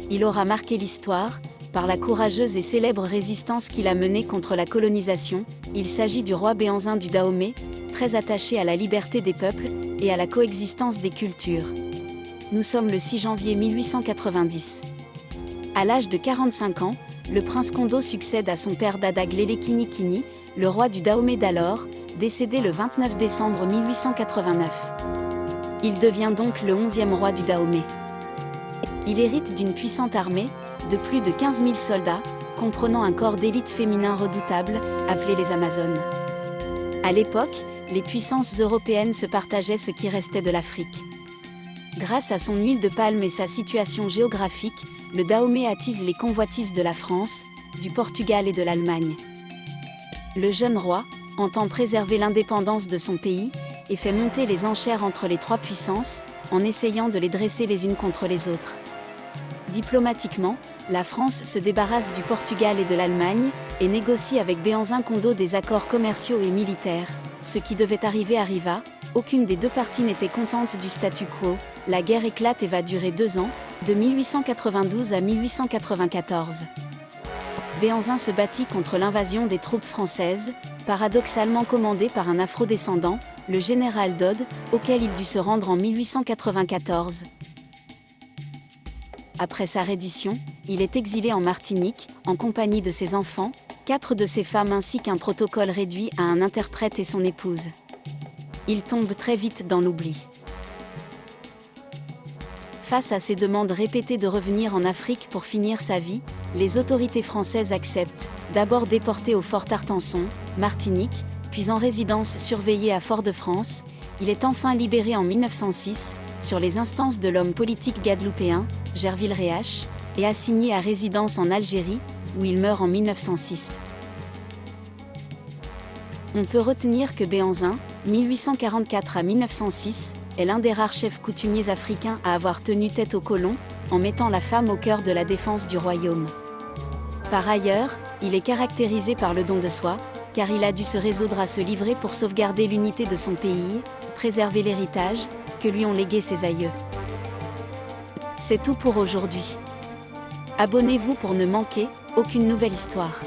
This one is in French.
Il aura marqué l'histoire, par la courageuse et célèbre résistance qu'il a menée contre la colonisation. Il s'agit du roi Béhanzin du Dahomey, très attaché à la liberté des peuples, et à la coexistence des cultures. Nous sommes le 6 janvier 1890. À l'âge de 45 ans, le prince Kondo succède à son père Dada Glele-Kini-Kini, le roi du Dahomey d'alors, décédé le 29 décembre 1889. Il devient donc le 11e roi du Dahomey. Il hérite d'une puissante armée, de plus de 15 000 soldats, comprenant un corps d'élite féminin redoutable, appelé les Amazones. À l'époque, les puissances européennes se partageaient ce qui restait de l'Afrique. Grâce à son huile de palme et sa situation géographique, le Dahomey attise les convoitises de la France, du Portugal et de l'Allemagne. Le jeune roi entend préserver l'indépendance de son pays et fait monter les enchères entre les trois puissances, en essayant de les dresser les unes contre les autres. Diplomatiquement, la France se débarrasse du Portugal et de l'Allemagne, et négocie avec Béhanzin Kondo des accords commerciaux et militaires. Ce qui devait arriver arriva, aucune des deux parties n'était contente du statu quo. La guerre éclate et va durer 2 ans, de 1892 à 1894. Béhanzin se battit contre l'invasion des troupes françaises, paradoxalement commandées par un afrodescendant, le général Dod, auquel il dut se rendre en 1894. Après sa reddition, il est exilé en Martinique, en compagnie de ses enfants, 4 de ses femmes ainsi qu'un protocole réduit à un interprète et son épouse. Il tombe très vite dans l'oubli. Face à ses demandes répétées de revenir en Afrique pour finir sa vie, les autorités françaises acceptent, d'abord déporté au fort Artenson, Martinique, puis en résidence surveillée à Fort-de-France. Il est enfin libéré en 1906, sur les instances de l'homme politique guadeloupéen, Gerville Réache, et assigné à résidence en Algérie, où il meurt en 1906. On peut retenir que Béhanzin, 1844 à 1906, est l'un des rares chefs coutumiers africains à avoir tenu tête aux colons, en mettant la femme au cœur de la défense du royaume. Par ailleurs, il est caractérisé par le don de soi, car il a dû se résoudre à se livrer pour sauvegarder l'unité de son pays, préserver l'héritage que lui ont légué ses aïeux. C'est tout pour aujourd'hui. Abonnez-vous pour ne manquer aucune nouvelle histoire.